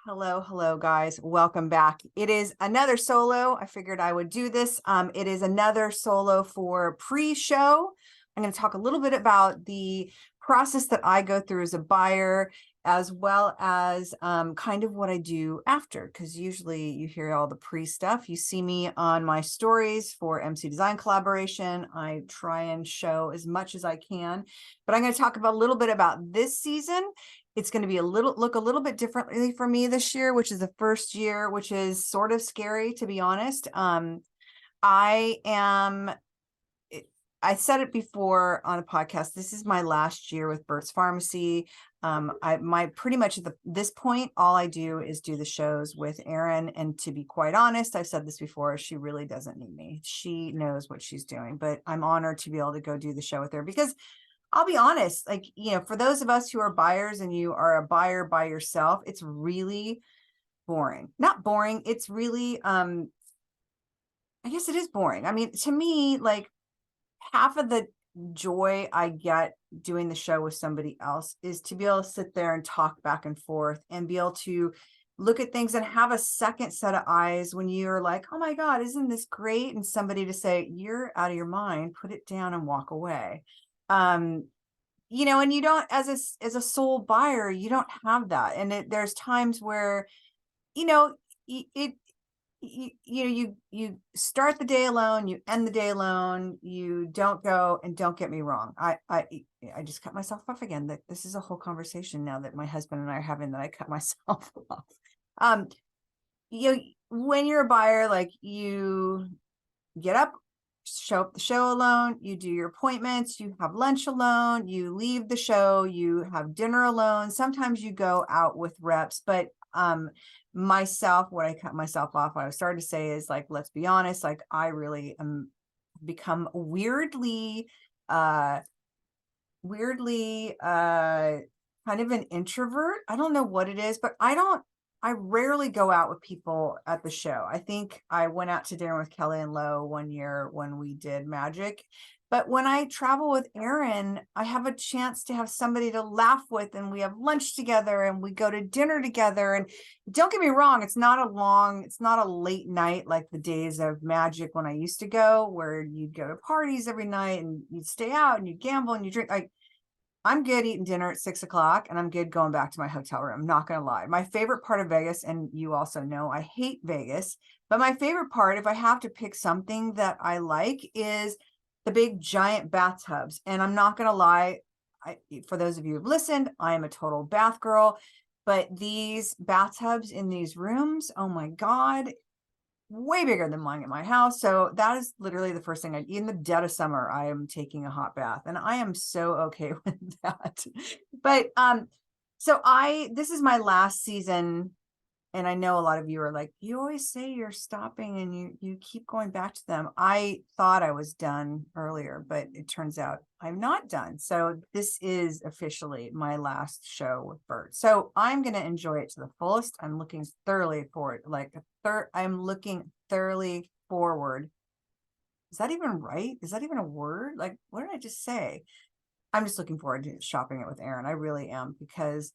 Hello, guys. Welcome back. It is another solo. I figured I would do this. It is another solo for pre-show. I'm going to talk a little bit about the process that I go through as a buyer, as well as kind of what I do after, because usually you hear all the pre stuff. You see me on my stories for MC Design Collaboration. I try and show as much as I can, but I'm going to talk about a little bit about this season. It's going to be look a little bit differently for me this year, which is the first year, which is sort of scary, to be honest. I am, I said it before on a podcast, this is my last year with Burt's Pharmacy. Pretty much at this point, all I do is do the shows with Erin. And to be quite honest, I've said this before, she really doesn't need me. She knows what she's doing, but I'm honored to be able to go do the show with her because I'll be honest, like, for those of us who are buyers and you are a buyer by yourself, it's really boring. Not boring. It's really, I guess it is boring. I mean, to me, like half of the joy I get doing the show with somebody else is to be able to sit there and talk back and forth and be able to look at things and have a second set of eyes when you're like, oh my God, isn't this great? And somebody to say, you're out of your mind, put it down and walk away. And you don't, as a sole buyer, you don't have that. And there's times where, you start the day alone, you end the day alone, you don't go. And don't get me wrong, I just cut myself off again. That this is a whole conversation now that my husband and I are having, that I cut myself off. When you're a buyer, like, you get up, show up the show alone, you do your appointments, you have lunch alone, you leave the show, you have dinner alone. Sometimes you go out with reps, but what I cut myself off, what I was starting to say is, like, let's be honest, like, I really am become weirdly kind of an introvert. I don't know what it is, but I rarely go out with people at the show. I think I went out to dinner with Kelly and Lo one year when we did Magic. But when I travel with Erin, I have a chance to have somebody to laugh with, and we have lunch together and we go to dinner together. And don't get me wrong, it's not a late night like the days of Magic when I used to go, where you'd go to parties every night and you'd stay out and you gamble and you drink. I'm good eating dinner at 6 o'clock and I'm good going back to my hotel room. I'm not going to lie. My favorite part of Vegas, and you also know I hate Vegas, but my favorite part, if I have to pick something that I like, is the big giant bathtubs. And I'm not going to lie, for those of you who've listened, I am a total bath girl, but these bathtubs in these rooms, oh my God, way bigger than mine at my house. So that is literally the first thing in the dead of summer, I am taking a hot bath, and I am so okay with that. But this is my last season. And I know a lot of you are like, you always say you're stopping and you keep going back to them. I thought I was done earlier, but it turns out I'm not done. So this is officially my last show with Bert. So I'm going to enjoy it to the fullest. I'm looking thoroughly forward, I'm looking thoroughly forward. Is that even right? Is that even a word? Like, what did I just say? I'm just looking forward to shopping it with Erin. I really am, because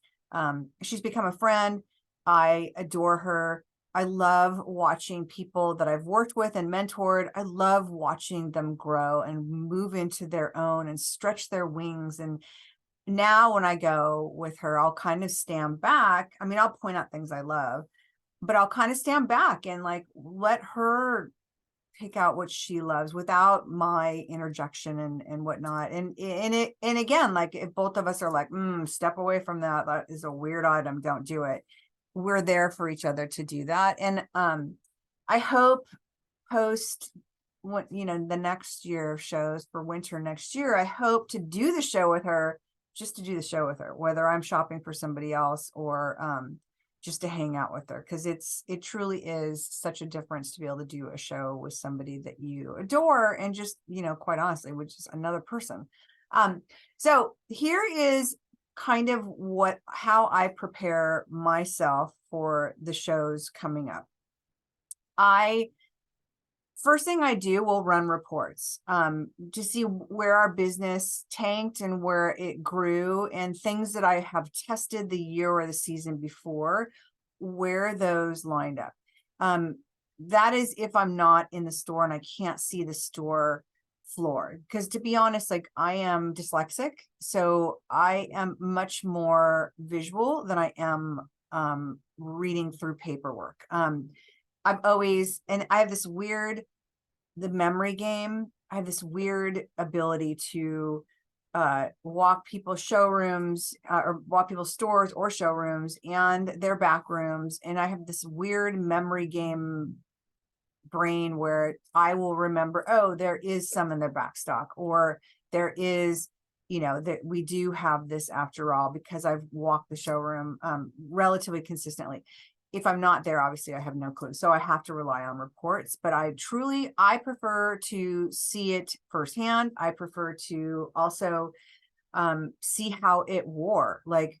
she's become a friend. I adore her. I love watching people that I've worked with and mentored. I love watching them grow and move into their own and stretch their wings. And now when I go with her, I'll kind of stand back. I mean, I'll point out things I love, but I'll kind of stand back and, like, let her pick out what she loves without my interjection and whatnot. And again, like, if both of us are like, step away from that, that is a weird item, don't do it. We're there for each other to do that. And I hope post the next year of shows for winter next year, I hope to do the show with her, just to do the show with her, whether I'm shopping for somebody else or just to hang out with her, because it truly is such a difference to be able to do a show with somebody that you adore and just, quite honestly, which is another person. So here is kind of how I prepare myself for the shows coming up. First thing I do will run reports to see where our business tanked and where it grew, and things that I have tested the year or the season before. wear those lined up. That is if I'm not in the store and I can't see the store floor, because to be honest, like I am dyslexic, so I am much more visual than I am reading through paperwork. I've always, and I have this weird, the memory game, I have this weird ability to walk people's showrooms or walk people's stores or showrooms and their back rooms, and I have this weird memory game brain where I will remember, oh, there is some in their back stock, or there is, you know, that we do have this after all, because I've walked the showroom relatively consistently. If I'm not there, obviously I have no clue. So I have to rely on reports, but I prefer to see it firsthand. I prefer to also see how it wore. Like,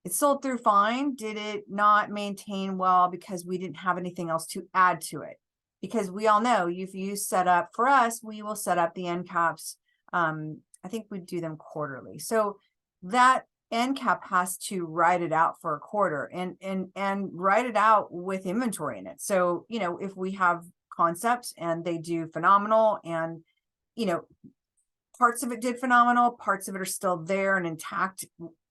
it sold through fine. Did it not maintain well because we didn't have anything else to add to it? Because we all know if you set up for us, we will set up the end caps. I think we do them quarterly. So that end cap has to write it out for a quarter and write it out with inventory in it. So, you know, if we have concepts and they do phenomenal, and, you know, parts of it did phenomenal, parts of it are still there and intact,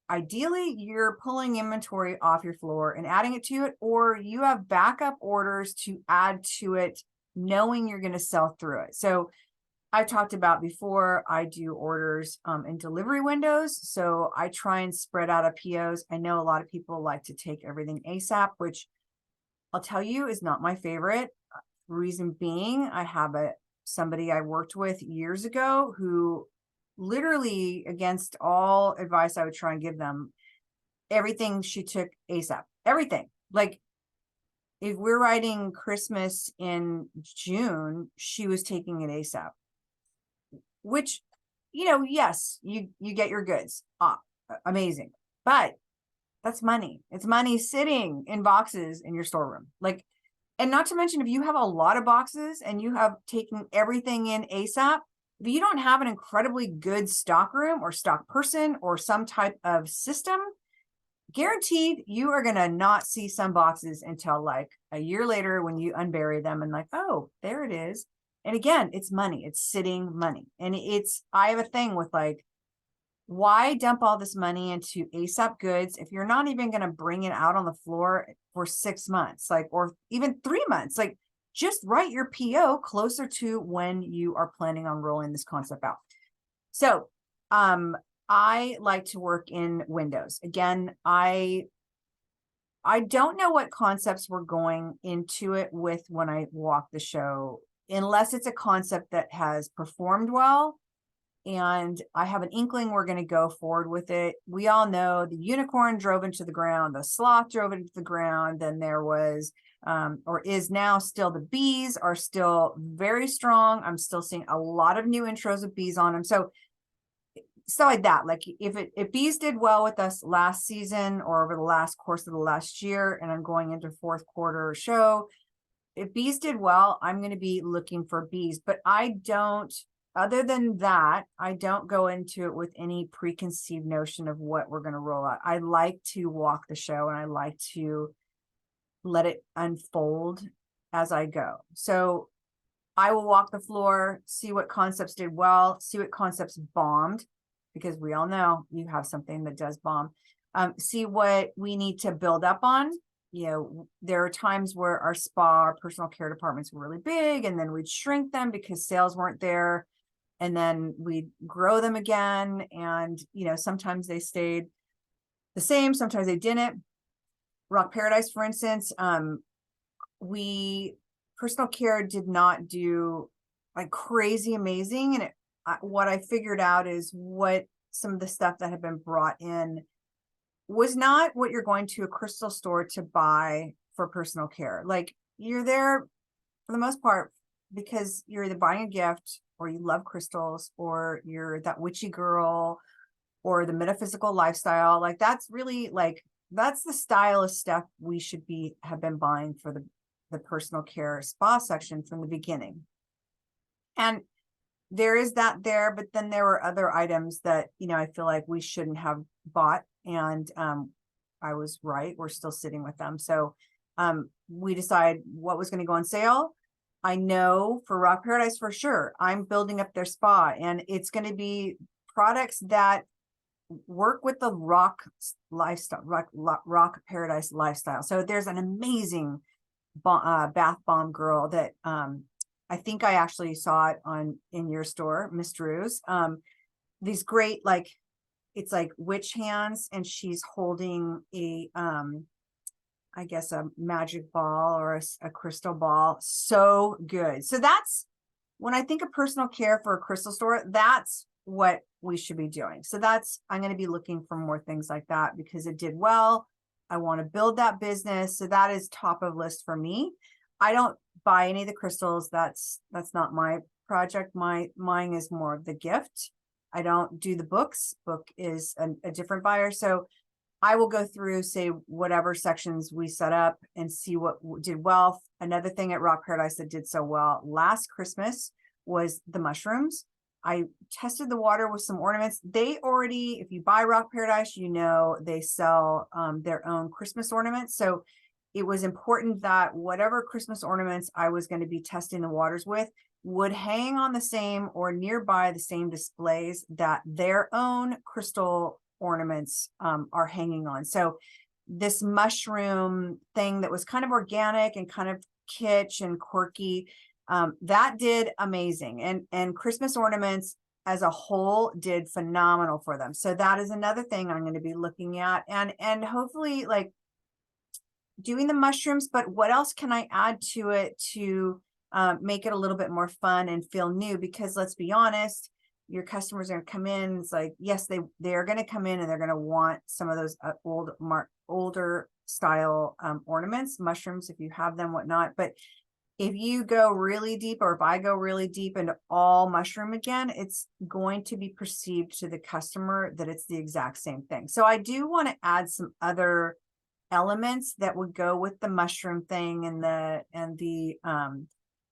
ideally you're pulling inventory off your floor and adding it to it, or you have backup orders to add to it, knowing you're going to sell through it. So I talked about before, I do orders in delivery windows. So I try and spread out a POs. I know a lot of people like to take everything ASAP, which I'll tell you is not my favorite. Reason being, I have somebody I worked with years ago who literally, against all advice I would try and give them, everything she took ASAP, everything. Like, if we're writing Christmas in June, she was taking it ASAP, which, you know, yes, you get your goods. Amazing. But that's money. It's money sitting in boxes in your storeroom. Like, and not to mention, if you have a lot of boxes and you have taken everything in ASAP, if you don't have an incredibly good stock room or stock person or some type of system, guaranteed you are going to not see some boxes until like a year later when you unbury them and like, oh, there it is. And again, it's money. It's sitting money. And I have a thing with like, why dump all this money into ASAP goods if you're not even going to bring it out on the floor for 6 months, like, or even 3 months? Like, just write your PO closer to when you are planning on rolling this concept out. So, I like to work in windows. Again, I don't know what concepts we're going into it with when I walk the show, unless it's a concept that has performed well and I have an inkling we're going to go forward with it. We all know the unicorn drove into the ground, the sloth drove into the ground, then there was or is now still, the bees are still very strong. I'm still seeing a lot of new intros of bees on them. So like that, like if bees did well with us last season or over the last course of the last year, and I'm going into fourth quarter show, if bees did well, I'm going to be looking for bees. But I don't, other than that, I don't go into it with any preconceived notion of what we're going to roll out. I like to walk the show and I like to let it unfold as I go. So I will walk the floor, see what concepts did well, see what concepts bombed, because we all know you have something that does bomb. See what we need to build up on. You know, there are times where our spa, our personal care departments were really big, and then we'd shrink them because sales weren't there. And then we'd grow them again. And, you know, sometimes they stayed the same, sometimes they didn't. Rock Paradise, for instance, personal care did not do like crazy amazing. And what I figured out is what some of the stuff that had been brought in was not what you're going to a crystal store to buy for personal care. Like, you're there for the most part because you're either buying a gift, or you love crystals, or you're that witchy girl, or the metaphysical lifestyle. Like, that's really like, that's the style of stuff we should have been buying for the personal care spa section from the beginning. And there is that there, but then there were other items that, you know, I feel like we shouldn't have bought. And I was right. We're still sitting with them. So We decide what was going to go on sale. I know for Rock Paradise for sure, I'm building up their spa, and it's going to be products that work with the rock lifestyle, rock paradise lifestyle. So there's an amazing bath bomb girl that I think I actually saw it in your store, Miss Drew's. These great, like, it's like witch hands, and she's holding a I guess a magic ball or a crystal ball. So good. So that's when I think of personal care for a crystal store, that's what we should be doing. So I'm going to be looking for more things like that because it did well. I want to build that business. So that is top of list for me. I don't buy any of the crystals. That's not my project. Mine is more of the gift. I don't do the books. Book is a different buyer. So I will go through, say, whatever sections we set up and see what did well. Another thing at Rock Paradise that did so well last Christmas was the mushrooms. I tested the water with some ornaments. They already, if you buy Rock Paradise, you know, they sell their own Christmas ornaments. So it was important that whatever Christmas ornaments I was going to be testing the waters with would hang on the same or nearby the same displays that their own crystal ornaments are hanging on. So this mushroom thing that was kind of organic and kind of kitsch and quirky, that did amazing. And Christmas ornaments as a whole did phenomenal for them. So that is another thing I'm going to be looking at, and hopefully like doing the mushrooms, but what else can I add to it to make it a little bit more fun and feel new? Because let's be honest, your customers are going to come in. It's like, yes, they're going to come in and they're going to want some of those older style ornaments, mushrooms, if you have them, whatnot. But if you go really deep, or if I go really deep into all mushroom again, it's going to be perceived to the customer that it's the exact same thing. So I do want to add some other elements that would go with the mushroom thing and the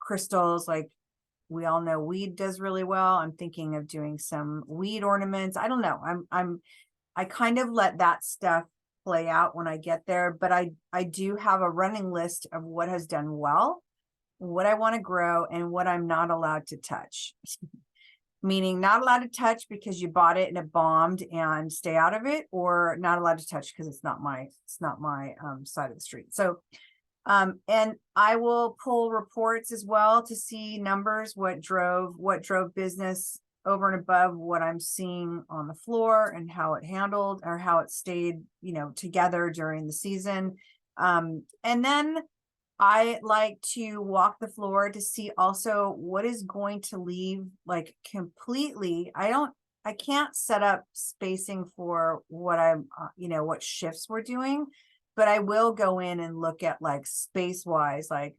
crystals. Like, we all know weed does really well. I'm thinking of doing some weed ornaments. I don't know. I kind of let that stuff play out when I get there, but I do have a running list of what has done well, what I want to grow, and what I'm not allowed to touch. Meaning not allowed to touch because you bought it and it bombed and stay out of it, or not allowed to touch because it's not my side of the street. So and I will pull reports as well to see numbers, what drove business over and above what I'm seeing on the floor, and how it handled or how it stayed, together during the season. And then I like to walk the floor to see also what is going to leave, like, completely. I can't set up spacing for what what shifts we're doing, but I will go in and look at, like, space wise, like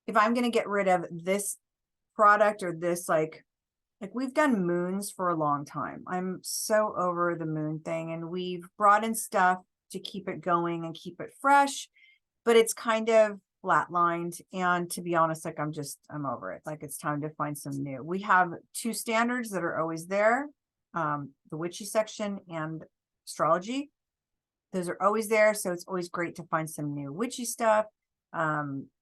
if I'm going to get rid of this product or this, like we've done moons for a long time. I'm so over the moon thing, and we've brought in stuff to keep it going and keep it fresh, but it's kind of flatlined. And to be honest, like, I'm over it. Like, it's time to find some new. We have two standards that are always there. The witchy section and astrology. Those are always there. So it's always great to find some new witchy stuff.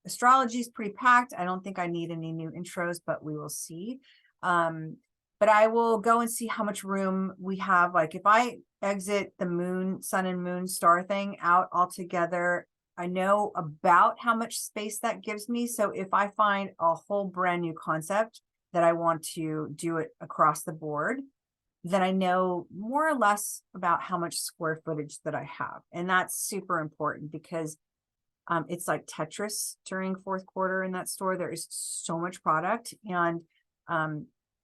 Astrology is pretty packed. I don't think I need any new intros, but we will see. But I will go and see how much room we have. Like, if I exit the moon, sun and moon star thing out altogether, I know about how much space that gives me. So if I find a whole brand new concept that I want to do it across the board, then I know more or less about how much square footage that I have. And that's super important because it's like Tetris during fourth quarter in that store. There is so much product. And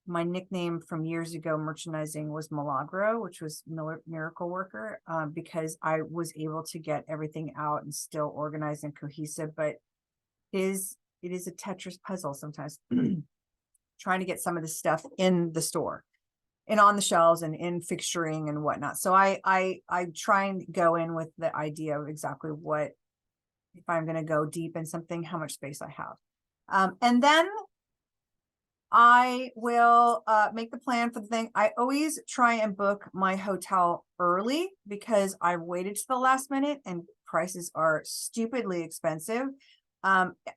my nickname from years ago merchandising was Milagro, which was miracle worker, because I was able to get everything out and still organized and cohesive. But it is a Tetris puzzle sometimes trying to get some of the stuff in the store and on the shelves and in fixturing and whatnot. So I try and go in with the idea of exactly what, if I'm going to go deep in something, how much space I have. And then I will make the plan for the thing. I always try and book my hotel early because I waited to the last minute and prices are stupidly expensive.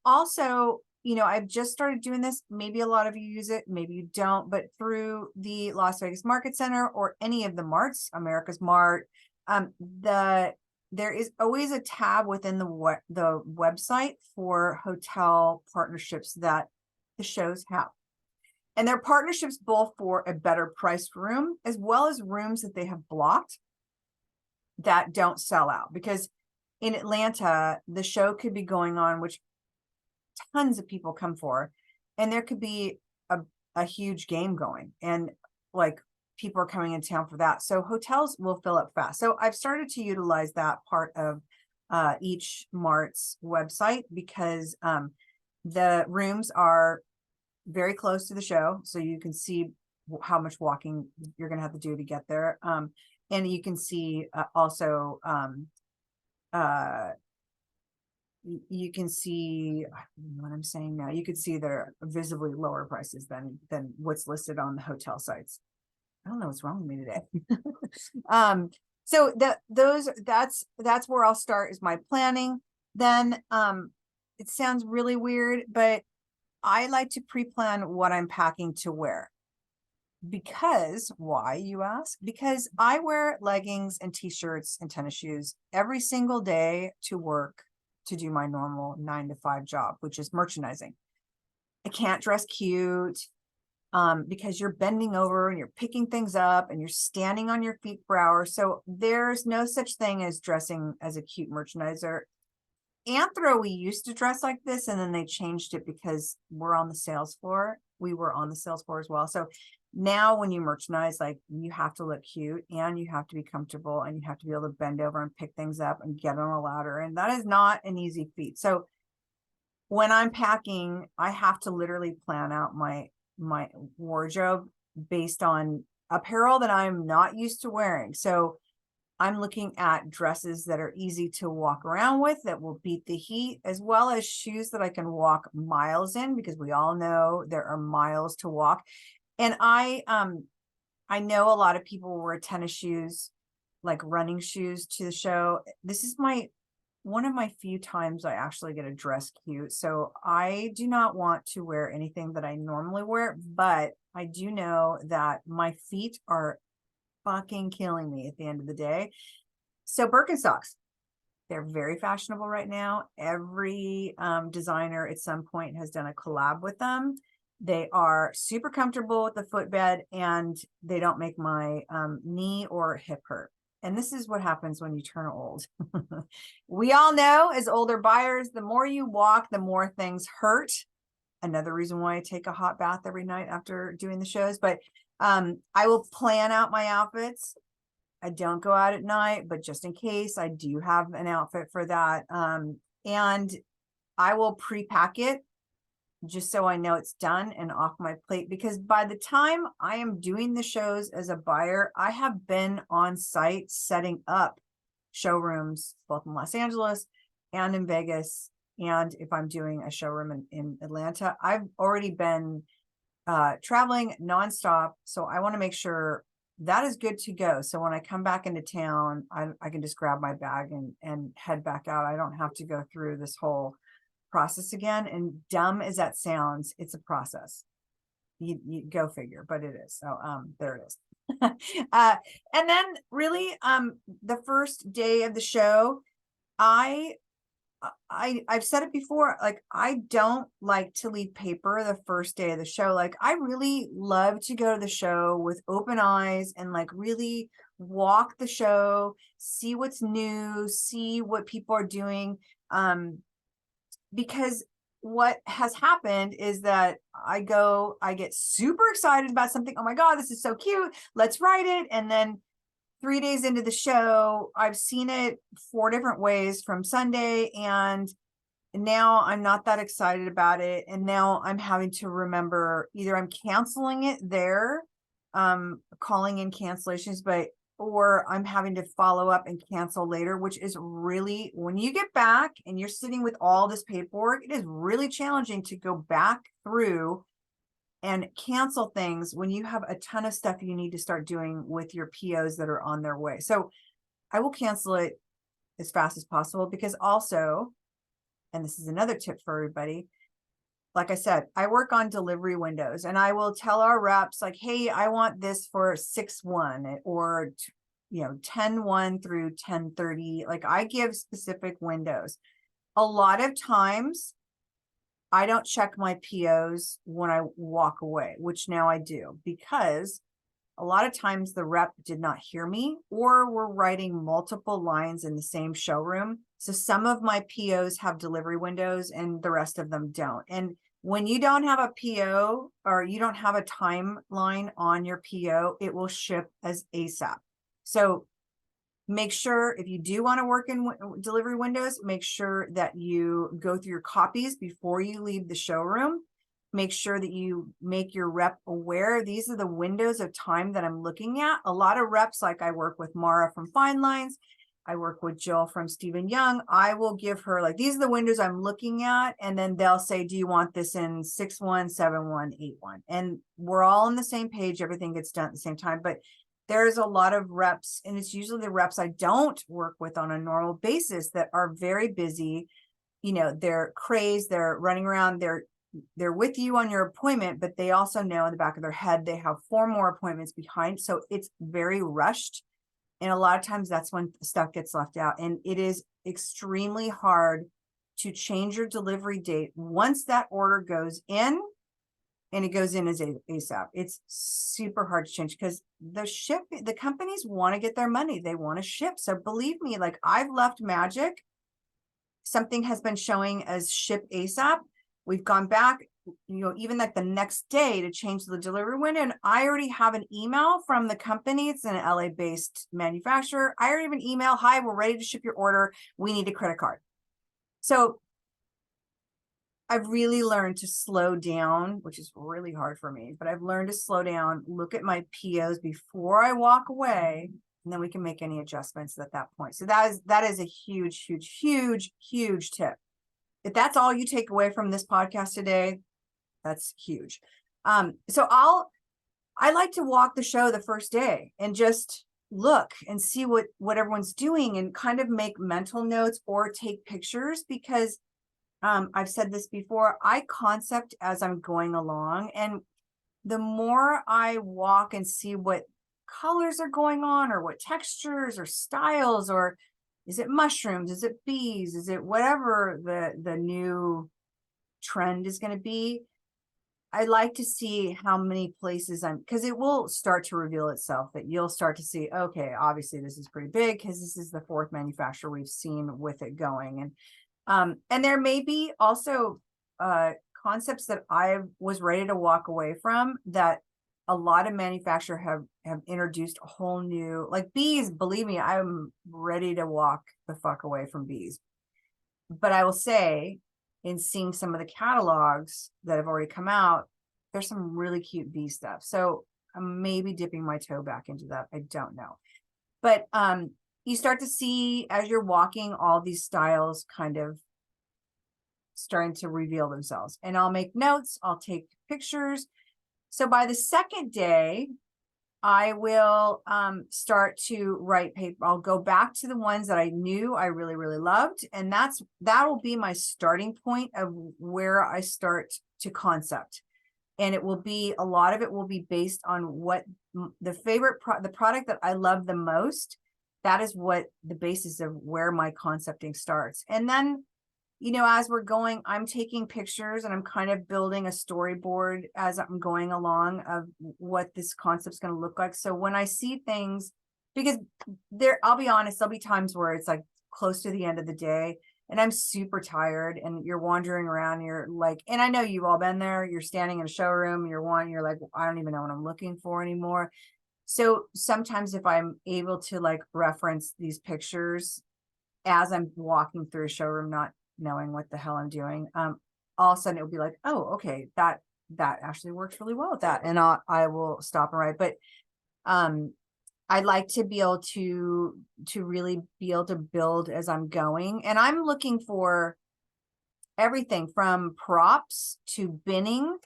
Also, you know, I've just started doing this. Maybe a lot of you use it, maybe you don't, but through the Las Vegas Market Center or any of the marts, America's Mart, there is always a tab within the website for hotel partnerships that the shows have. And they're partnerships both for a better priced room, as well as rooms that they have blocked that don't sell out. Because in Atlanta, the show could be going on, which tons of people come for, and there could be a huge game going, and like people are coming in town for that. So hotels will fill up fast. So I've started to utilize that part of each Mart's website, because the rooms are very close to the show, so you can see how much walking you're going to have to do to get there. And you can see also you can see what I'm saying now. You could see they're visibly lower prices than what's listed on the hotel sites. I don't know what's wrong with me today. So that's where I'll start, is my planning. Then it sounds really weird, but I like to pre-plan what I'm packing to wear. Because why, you ask? Because I wear leggings and t-shirts and tennis shoes every single day to work, to do my normal 9 to 5 job, which is merchandising. I can't dress cute because you're bending over and you're picking things up and you're standing on your feet for hours. So there's no such thing as dressing as a cute merchandiser. Anthro, we used to dress like this, and then they changed it because we're on the sales floor. We were on the sales floor as well. So now when you merchandise, like, you have to look cute, and you have to be comfortable, and you have to be able to bend over and pick things up and get on a ladder. And that is not an easy feat. So when I'm packing, I have to literally plan out my wardrobe based on apparel that I'm not used to wearing. So I'm looking at dresses that are easy to walk around with, that will beat the heat, as well as shoes that I can walk miles in, because we all know there are miles to walk. And I know a lot of people wear tennis shoes, like running shoes, to the show. This is one of my few times I actually get a dress cute. So I do not want to wear anything that I normally wear, but I do know that my feet are fucking killing me at the end of the day. So Birkenstocks, they're very fashionable right now. Every designer at some point has done a collab with them. They are super comfortable with the footbed, and they don't make my knee or hip hurt. And this is what happens when you turn old. We all know, as older buyers, the more you walk, the more things hurt. Another reason why I take a hot bath every night after doing the shows. But I will plan out my outfits. I don't go out at night, but just in case, I do have an outfit for that. And I will pre-pack it just so I know it's done and off my plate, because by the time I am doing the shows as a buyer, I have been on site setting up showrooms, both in Los Angeles and in Vegas. And if I'm doing a showroom in Atlanta, I've already been traveling nonstop. So I want to make sure that is good to go. So when I come back into town, I can just grab my bag and head back out. I don't have to go through this whole process again. And dumb as that sounds, it's a process. You go figure, but it is. So there it is. And then really the first day of the show, I've said it before, like, I don't like to leave paper the first day of the show. Like, I really love to go to the show with open eyes and like really walk the show, see what's new, see what people are doing. Because what has happened is that I get super excited about something. Oh my God, this is so cute. Let's write it. And then 3 days into the show, I've seen it 4 different ways from Sunday, and now I'm not that excited about it. And now I'm having to remember, either I'm canceling it there, calling in cancellations, or I'm having to follow up and cancel later, which is really, when you get back and you're sitting with all this paperwork, it is really challenging to go back through and cancel things when you have a ton of stuff you need to start doing with your POs that are on their way. So I will cancel it as fast as possible, because also, and this is another tip for everybody, like I said, I work on delivery windows, and I will tell our reps like, hey, I want this for 6/1 or 10/1 through 10/30. Like, I give specific windows. A lot of times I don't check my POs when I walk away, which now I do, because a lot of times the rep did not hear me, or we're writing multiple lines in the same showroom. So some of my POs have delivery windows and the rest of them don't. And when you don't have a PO, or you don't have a timeline on your PO, it will ship as ASAP. So make sure, if you do want to work in delivery windows, make sure that you go through your copies before you leave the showroom. Make sure that you make your rep aware. These are the windows of time that I'm looking at. A lot of reps, like I work with Mara from Fine Lines, I work with Jill from Stephen Young. I will give her like, these are the windows I'm looking at. And then they'll say, do you want this in 6/1, 7/1, 8/1? And we're all on the same page. Everything gets done at the same time. But there's a lot of reps, and it's usually the reps I don't work with on a normal basis that are very busy. They're crazed, they're running around, they're with you on your appointment, but they also know in the back of their head they have 4 more appointments behind. So it's very rushed. And a lot of times that's when stuff gets left out. And it is extremely hard to change your delivery date once that order goes in, and it goes in as ASAP. It's super hard to change, because the companies want to get their money. They want to ship. So believe me, like, I've left Magic, something has been showing as ship ASAP. We've gone back, even like the next day to change the delivery window. And I already have an email from the company. It's an LA based manufacturer. I already have an email. Hi, we're ready to ship your order. We need a credit card. So I've really learned to slow down, which is really hard for me, but I've learned to slow down, look at my POs before I walk away, and then we can make any adjustments at that point. So that is a huge, huge, huge, huge tip. If that's all you take away from this podcast today, that's huge. So I like to walk the show the first day and just look and see what everyone's doing, and kind of make mental notes or take pictures, because I've said this before, I concept as I'm going along. And the more I walk and see what colors are going on, or what textures or styles, or is it mushrooms, is it bees, is it whatever the new trend is going to be, I like to see how many places because it will start to reveal itself, that you'll start to see, okay, obviously this is pretty big, because this is the 4th manufacturer we've seen with it going. And there may be also concepts that I was ready to walk away from, that a lot of manufacturers have introduced a whole new, like bees. Believe me, I'm ready to walk the fuck away from bees. But I will say, in seeing some of the catalogs that have already come out, there's some really cute bee stuff. So I'm maybe dipping my toe back into that. I don't know. But you start to see, as you're walking, all these styles kind of starting to reveal themselves. And I'll make notes, I'll take pictures. So by the second day, I will start to write paper. I'll go back to the ones that I knew I really, really loved. And that will be my starting point of where I start to concept. And it will be, a lot of it will be based on what the the product that I love the most. That is what the basis of where my concepting starts. And then, as we're going, I'm taking pictures, and I'm kind of building a storyboard as I'm going along of what this concept's going to look like. So when I see things, because I'll be honest, there'll be times where it's like close to the end of the day and I'm super tired, and you're wandering around, you're like, and I know you've all been there, you're standing in a showroom, you're like, I don't even know what I'm looking for anymore. So sometimes if I'm able to like reference these pictures as I'm walking through a showroom, not knowing what the hell I'm doing, all of a sudden it would be like, oh, okay, that actually works really well with that. And I will stop and write. But I like to be able to really be able to build as I'm going. And I'm looking for everything from props to binning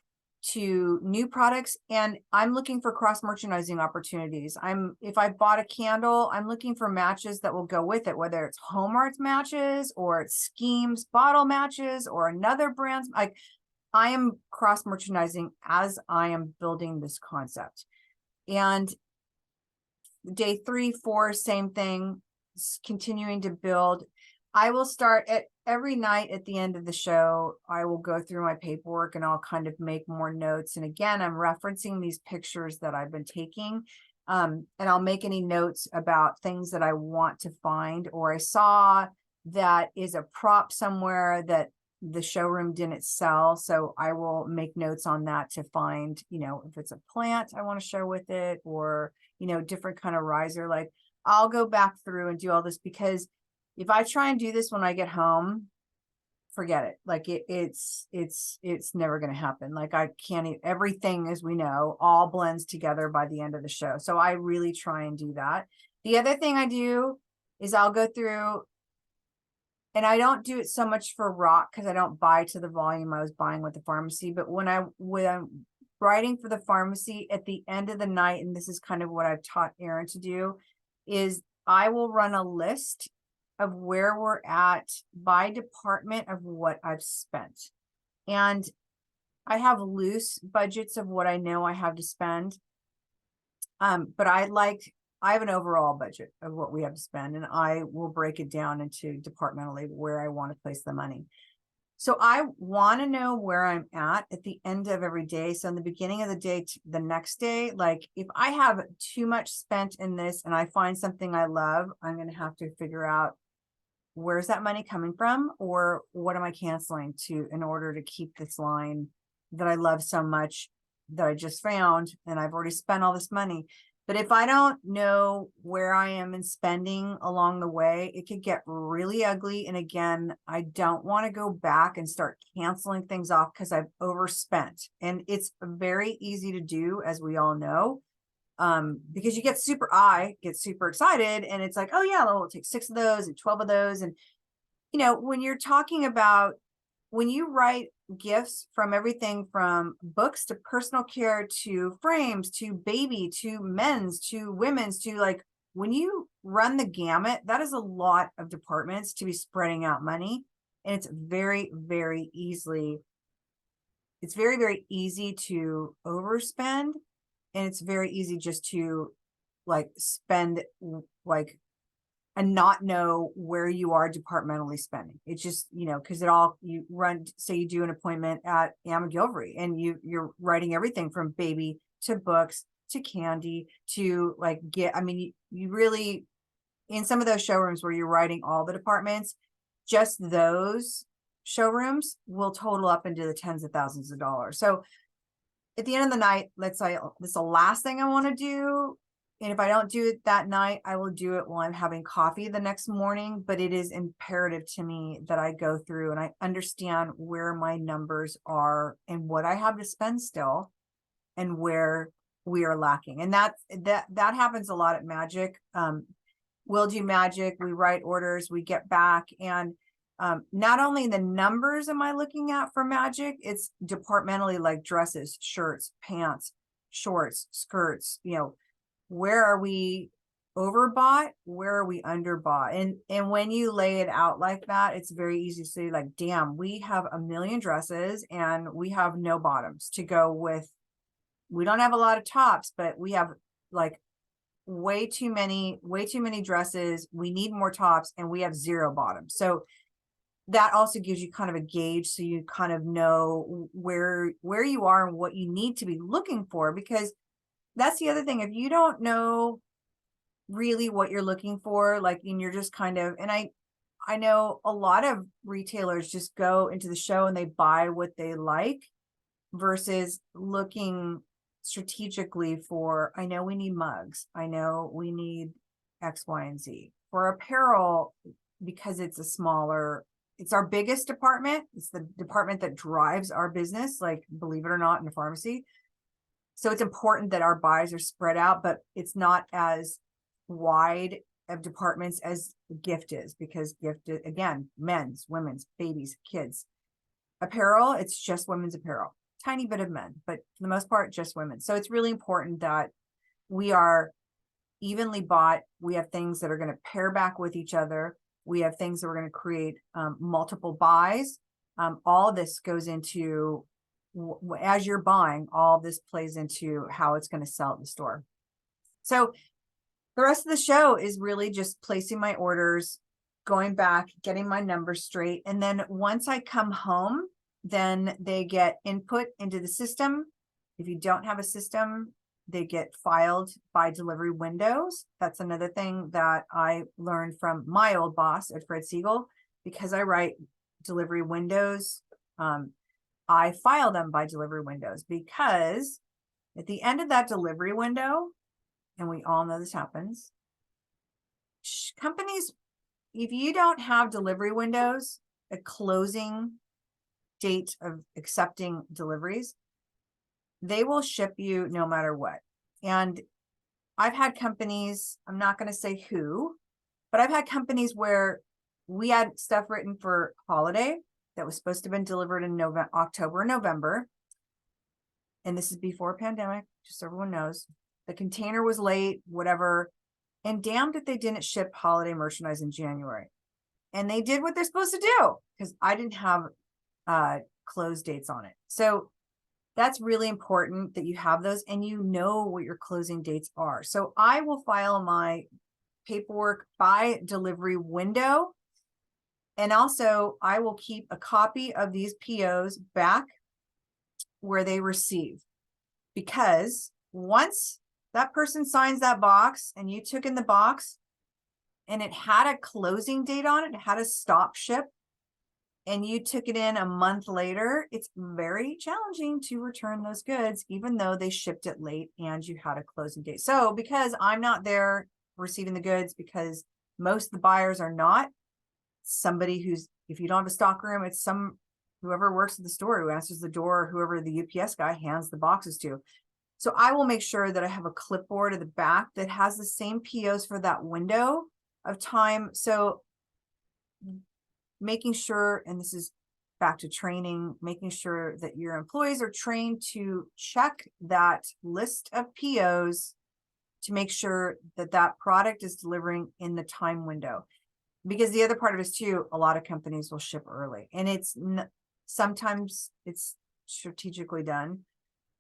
to new products, and I'm looking for cross merchandising opportunities. If I bought a candle, I'm looking for matches that will go with it, whether it's home arts matches or it's Schemes bottle matches or another brand's. Like, I am cross merchandising as I am building this concept. And day 3, 4, same thing, continuing to build. I will start at every night at the end of the show. I will go through my paperwork and I'll kind of make more notes. And again, I'm referencing these pictures that I've been taking. And I'll make any notes about things that I want to find, or I saw that is a prop somewhere that the showroom didn't sell. So I will make notes on that to find, if it's a plant I want to show with it, or, different kind of riser. Like, I'll go back through and do all this, because if I try and do this when I get home, forget it. Like, it's never going to happen. Like, I can't, everything, as we know, all blends together by the end of the show. So I really try and do that. The other thing I do is I'll go through, and I don't do it so much for rock because I don't buy to the volume I was buying with the pharmacy. But when I'm writing for the pharmacy at the end of the night, and this is kind of what I've taught Erin to do, is I will run a list of where we're at by department of what I've spent. And I have loose budgets of what I know I have to spend. But I have an overall budget of what we have to spend, and I will break it down into departmentally where I want to place the money. So I want to know where I'm at the end of every day. So in the beginning of the day, the next day, like, if I have too much spent in this and I find something I love, I'm going to have to figure out, where's that money coming from, or what am I canceling in order to keep this line that I love so much that I just found, and I've already spent all this money. But if I don't know where I am in spending along the way, it could get really ugly. And again, I don't want to go back and start canceling things off because I've overspent. And it's very easy to do, as we all know, because you get super excited, and it's like, oh yeah, we'll take 6 of those and 12 of those. And, when you're talking about, when you write gifts from everything from books to personal care to frames to baby to men's to women's to, like, when you run the gamut, that is a lot of departments to be spreading out money. And it's very, very easy to overspend. And it's very easy just to, like, spend, like, and not know where you are departmentally spending. It's just, because you run, say you do an appointment at McGilvery, and you're writing everything from baby to books to candy to, like, you really, in some of those showrooms where you're writing all the departments, just those showrooms will total up into the tens of thousands of dollars. So at the end of the night, let's say this is the last thing I want to do. And if I don't do it that night, I will do it while I'm having coffee the next morning. But it is imperative to me that I go through and I understand where my numbers are and what I have to spend still, and where we are lacking. And that happens a lot at Magic. We'll do Magic, we write orders, we get back, and not only the numbers am I looking at for Magic, it's departmentally, like dresses, shirts, pants, shorts, skirts, where are we overbought? Where are we underbought? And when you lay it out like that, it's very easy to say, like, damn, we have a million dresses and we have no bottoms to go with. We don't have a lot of tops, but we have, like, way too many dresses. We need more tops, and we have 0 bottoms. So that also gives you kind of a gauge, so you kind of know where you are and what you need to be looking for. Because that's the other thing. If you don't know really what you're looking for, like, and you're just kind of, and I know a lot of retailers just go into the show and they buy what they like, versus looking strategically for, I know we need mugs, I know we need X, Y, and Z. For apparel, because it's our biggest department, it's the department that drives our business, like, believe it or not, in the pharmacy. So it's important that our buys are spread out, but it's not as wide of departments as gift is, because gift, again, men's, women's, babies, kids. Apparel, it's just women's apparel. tiny bit of men, but for the most part, just women. So it's really important that we are evenly bought. We have things that are going to pair back with each other. We have things that we're going to create multiple buys. All this goes into, as you're buying, all this plays into how it's going to sell at the store. So the rest of the show is really just placing my orders, going back, getting my numbers straight. And then once I come home, then they get input into the system. If you don't have a system, they get filed by delivery windows. That's another thing that I learned from my old boss at Fred Siegel, because I write delivery windows. I file them by delivery windows, because at the end of that delivery window, and we all know this happens, companies, if you don't have delivery windows, a closing date of accepting deliveries, they will ship you no matter what. And I've had companies, I'm not going to say who, but I've had companies where we had stuff written for holiday that was supposed to have been delivered in October, November. And this is before pandemic, just so everyone knows. The container was late, whatever. And damned if they didn't ship holiday merchandise in January. And they did what they're supposed to do, because I didn't have close dates on it. So that's really important that you have those and you know what your closing dates are. So I will file my paperwork by delivery window. And also I will keep a copy of these POs back where they receive, because once that person signs that box and you took in the box and it had a closing date on it, it had a stop ship, and you took it in a month later, it's very challenging to return those goods, even though they shipped it late and you had a closing date. So because I'm not there receiving the goods, because most of the buyers are not, somebody who's, if you don't have a stock room, it's whoever works at the store who answers the door, whoever the UPS guy hands the boxes to. So I will make sure that I have a clipboard at the back that has the same POs for that window of time. So making sure, and this is back to training, making sure that your employees are trained to check that list of POs to make sure that that product is delivering in the time window. Because the other part of it is too, a lot of companies will ship early, and sometimes it's strategically done.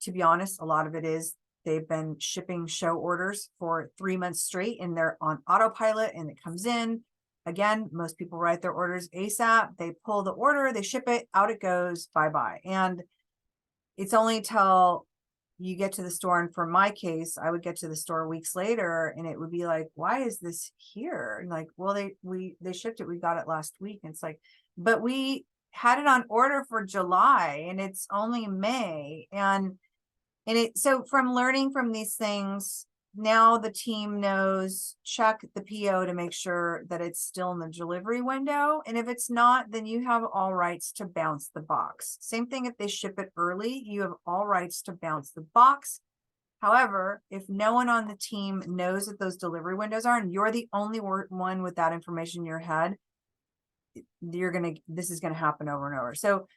To be honest, a lot of it is they've been shipping show orders for 3 months straight and they're on autopilot, and it comes in. Again, most people write their orders ASAP. They pull the order, they ship it, out it goes, bye-bye. And it's only till you get to the store. And for my case, I would get to the store weeks later and it would be like, why is this here? And like, well, they shipped it. We got it last week. And it's like, but we had it on order for July and it's only May. And so from learning from these things, now the team knows, check the PO to make sure that it's still in the delivery window. And if it's not, then you have all rights to bounce the box. Same thing if they ship it early, you have all rights to bounce the box. However, if no one on the team knows that those delivery windows are, and you're the only one with that information in your head, this is going to happen over and over. So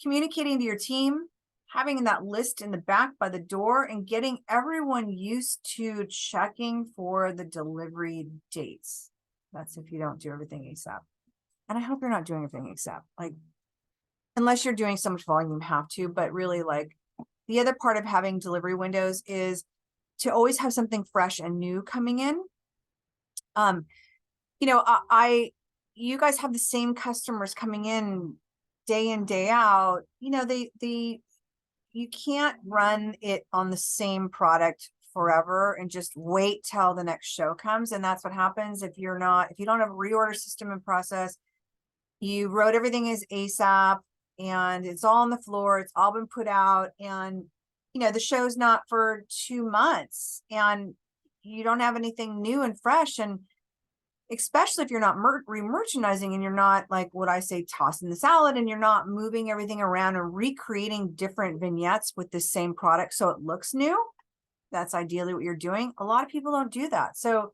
communicating to your team, having that list in the back by the door, and getting everyone used to checking for the delivery dates. That's if you don't do everything ASAP. And I hope you're not doing everything ASAP. Like, unless you're doing so much volume, you have to, but really, like, the other part of having delivery windows is to always have something fresh and new coming in. You know, you guys have the same customers coming in day out. You know, you can't run it on the same product forever and just wait till the next show comes. And that's what happens if you don't have a reorder system in process. You wrote everything as ASAP and it's all on the floor. It's all been put out, and you know, the show's not for 2 months and you don't have anything new and fresh. And especially if you're not re-merchandising and you're not, like what I say, tossing the salad, and you're not moving everything around and recreating different vignettes with the same product so it looks new. That's ideally what you're doing. A lot of people don't do that. So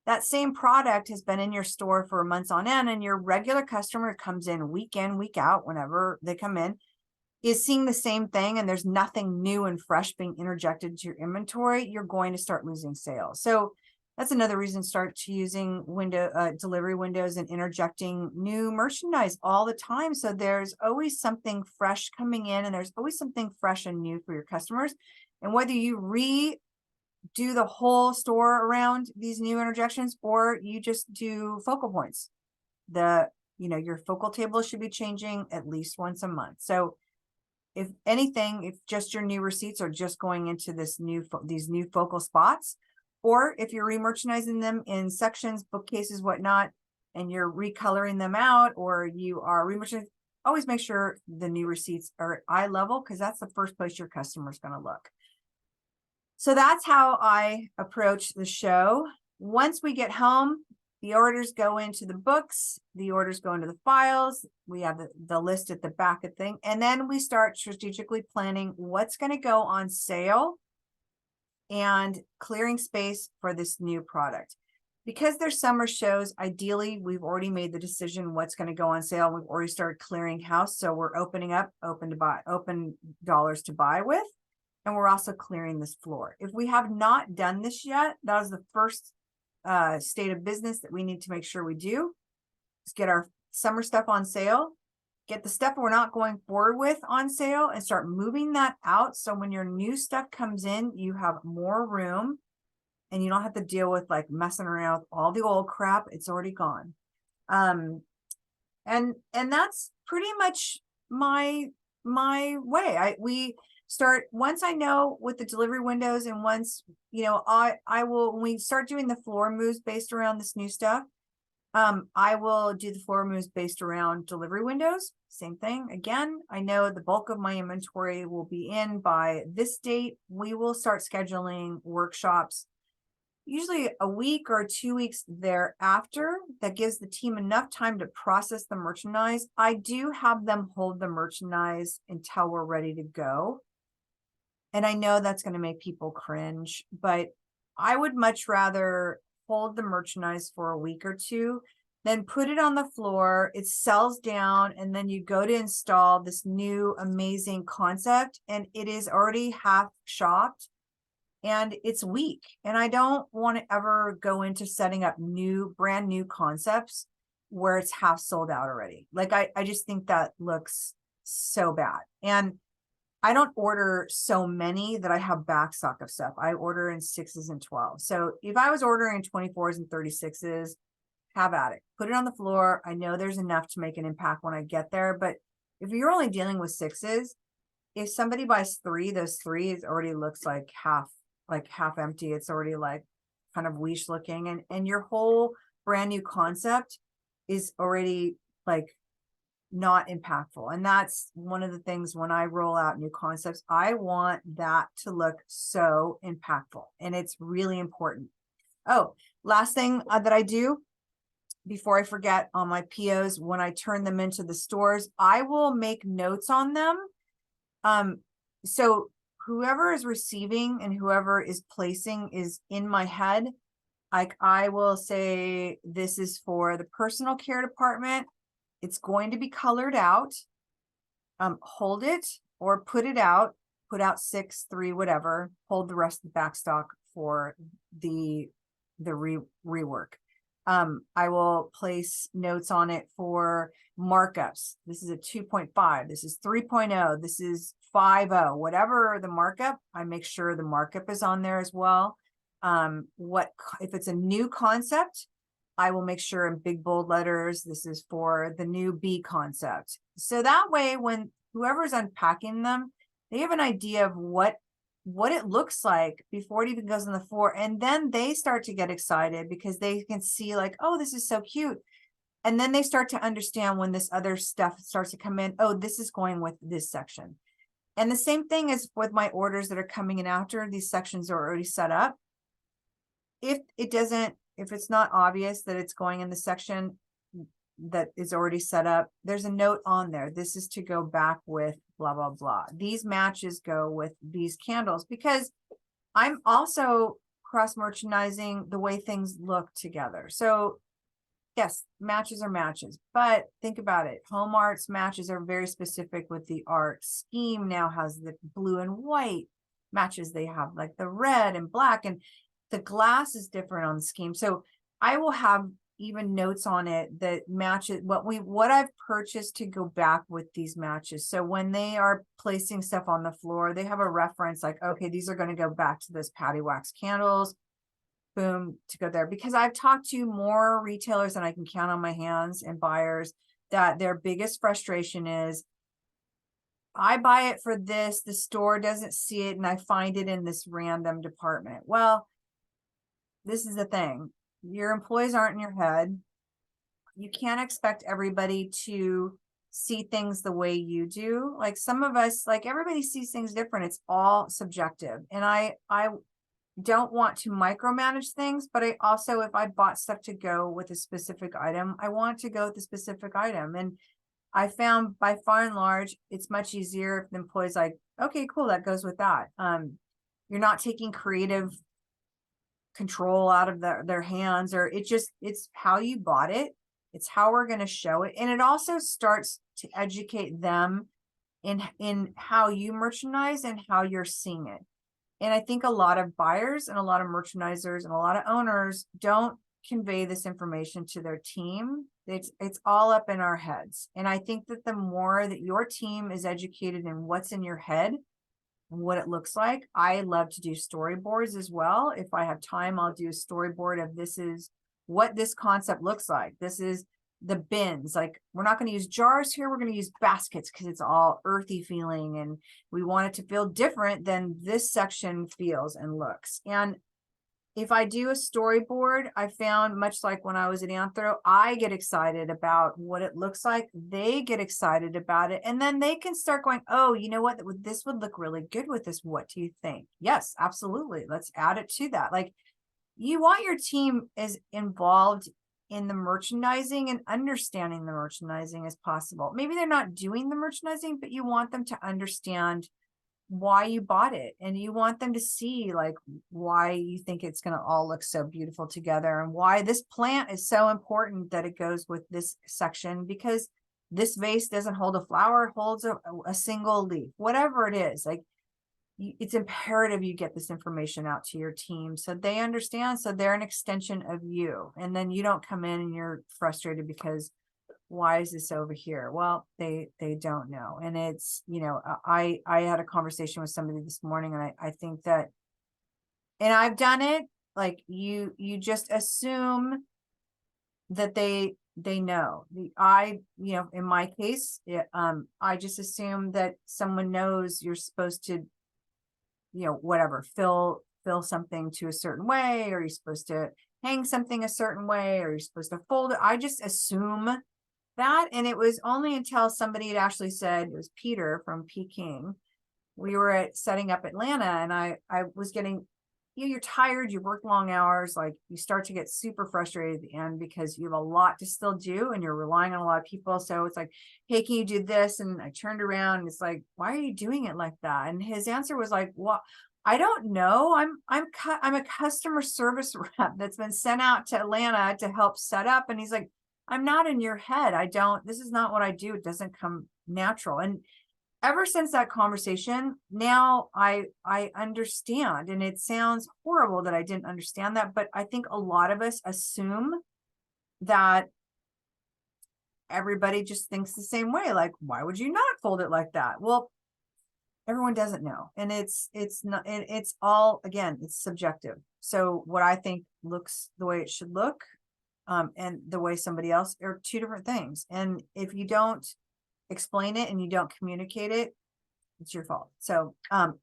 that same product has been in your store for months on end, and your regular customer comes in, week out, whenever they come in. is seeing the same thing and there's nothing new and fresh being interjected into your inventory, you're going to start losing sales. So that's another reason start to using delivery windows and interjecting new merchandise all the time. So there's always something fresh coming in and there's always something fresh and new for your customers. And whether you redo the whole store around these new interjections or you just do focal points, your focal table should be changing at least once a month. So if anything, if just your new receipts are just going into these new focal spots, or if you're remerchandising them in sections, bookcases, whatnot, and you're recoloring them out, or you are remerchandising, always make sure the new receipts are at eye level because that's the first place your customer is going to look. So that's how I approach the show. Once we get home, the orders go into the books, the orders go into the files. We have the list at the back of thing. And then we start strategically planning what's going to go on sale and clearing space for this new product. Because there's summer shows, ideally, we've already made the decision what's going to go on sale. We've already started clearing house. So we're opening up open dollars to buy with. And we're also clearing this floor. If we have not done this yet, that was the first state of business that we need to make sure we do is get our summer stuff on sale, get the stuff we're not going forward with on sale and start moving that out. So when your new stuff comes in, you have more room and you don't have to deal with like messing around with all the old crap. It's already gone. And that's pretty much my way. We start once I know with the delivery windows and once, I will, when we start doing the floor moves based around this new stuff, I will do the floor moves based around delivery windows. Same thing. Again, I know the bulk of my inventory will be in by this date. We will start scheduling workshops, usually a week or 2 weeks thereafter. That gives the team enough time to process the merchandise. I do have them hold the merchandise until we're ready to go. And I know that's going to make people cringe, but I would much rather hold the merchandise for a week or two, then put it on the floor, it sells down, and then you go to install this new amazing concept, and it is already half shopped and it's weak. And I don't want to ever go into setting up brand new concepts where it's half sold out already. Like I just think that looks so bad. And I don't order so many that I have backstock of stuff. I order in 6s and 12s. So if I was ordering 24s and 36s, have at it. Put it on the floor. I know there's enough to make an impact when I get there. But if you're only dealing with 6s, if somebody buys 3, those 3 it already looks like half empty. It's already like kind of weesh looking. And your whole brand new concept is already like not impactful. And that's one of the things when I roll out new concepts, I want that to look so impactful. And it's really important. Oh, last thing that I do before I forget on my POs, when I turn them into the stores, I will make notes on them. So whoever is receiving and whoever is placing is in my head. Like I will say, this is for the personal care department. It's going to be colored out. Hold it or put out 6, 3, whatever. Hold the rest of the back stock for the rework. I will place notes on it for markups. This is a 2.5. This is 3.0. This is 5.0. Whatever the markup, I make sure the markup is on there as well. If it's a new concept, I will make sure in big bold letters, this is for the new B concept. So that way, when whoever's unpacking them, they have an idea of what it looks like before it even goes on the floor. And then they start to get excited because they can see like, oh, this is so cute. And then they start to understand when this other stuff starts to come in, oh, this is going with this section. And the same thing is with my orders that are coming in after these sections are already set up. If it's not obvious that it's going in the section that is already set up, there's a note on there. This is to go back with blah, blah, blah. These matches go with these candles because I'm also cross merchandising the way things look together. So yes, matches are matches, but think about it. Home arts matches are very specific with the art. Scheme now has the blue and white matches. They have like the red and black, and the glass is different on the scheme. So I will have even notes on it that matches what I've purchased to go back with these matches. So when they are placing stuff on the floor, they have a reference like, okay, these are going to go back to those patty wax candles. Boom, to go there, because I've talked to more retailers than I can count on my hands and buyers that their biggest frustration is, I buy it for this, the store doesn't see it, and I find it in this random department. Well, this is the thing. Your employees aren't in your head. You can't expect everybody to see things the way you do. Like some of us, like everybody sees things different. It's all subjective. And I don't want to micromanage things, but I also, if I bought stuff to go with a specific item, I want to go with a specific item. And I found by far and large, it's much easier if the employee's like, okay, cool, that goes with that. You're not taking creative control out of their hands, or it's how you bought it. It's how we're going to show it. And it also starts to educate them in how you merchandise and how you're seeing it. And I think a lot of buyers and a lot of merchandisers and a lot of owners don't convey this information to their team. It's all up in our heads. And I think that the more that your team is educated in what's in your head and what it looks like, I love to do storyboards as well. If I have time, I'll do a storyboard of this is what this concept looks like. This is the bins. Like, we're not going to use jars here. We're going to use baskets because it's all earthy feeling, and we want it to feel different than this section feels and looks. And if I do a storyboard, I found, much like when I was at Anthro, I get excited about what it looks like. They get excited about it. And then they can start going, oh, you know what? This would look really good with this. What do you think? Yes, absolutely. Let's add it to that. Like, you want your team as involved in the merchandising and understanding the merchandising as possible. Maybe they're not doing the merchandising, but you want them to understand why you bought it, and you want them to see like why you think it's going to all look so beautiful together, and why this plant is so important that it goes with this section, because this vase doesn't hold a flower, it holds a single leaf, whatever it is. Like, it's imperative you get this information out to your team so they understand, so they're an extension of you, and then you don't come in and you're frustrated because why is this over here? Well, they don't know. And it's, you know, I had a conversation with somebody this morning, and I think that, and I've done it, like you just assume that they know. You know, in my case, I just assume that someone knows you're supposed to, you know, whatever, fill something to a certain way, or you're supposed to hang something a certain way, or you're supposed to fold it. I just assume that. And it was only until somebody had actually said, it was Peter from Peking, we were at setting up Atlanta, and I was getting, you're tired, you work long hours, like you start to get super frustrated at the end because you have a lot to still do and you're relying on a lot of people. So it's like, hey, can you do this? And I turned around and it's like, why are you doing it like that? And his answer was like, well, I don't know. I'm a customer service rep that's been sent out to Atlanta to help set up. And he's like, I'm not in your head. This is not what I do. It doesn't come natural. And ever since that conversation, now I understand. And it sounds horrible that I didn't understand that, but I think a lot of us assume that everybody just thinks the same way. Like, why would you not fold it like that? Well, everyone doesn't know. And it's not, it's all, again, it's subjective. So what I think looks the way it should look, and the way somebody else, are two different things. And if you don't explain it and you don't communicate it, it's your fault. So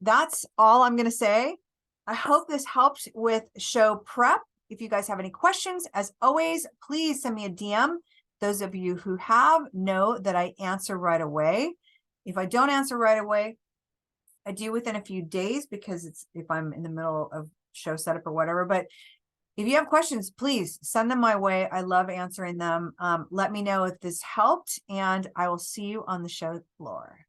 that's all I'm going to say. I hope this helped with show prep. If you guys have any questions, as always, please send me a DM. Those of you who have know that I answer right away. If I don't answer right away, I do within a few days, because it's, if I'm in the middle of show setup or whatever. But if you have questions, please send them my way. I love answering them. Let me know if this helped, and I will see you on the show floor.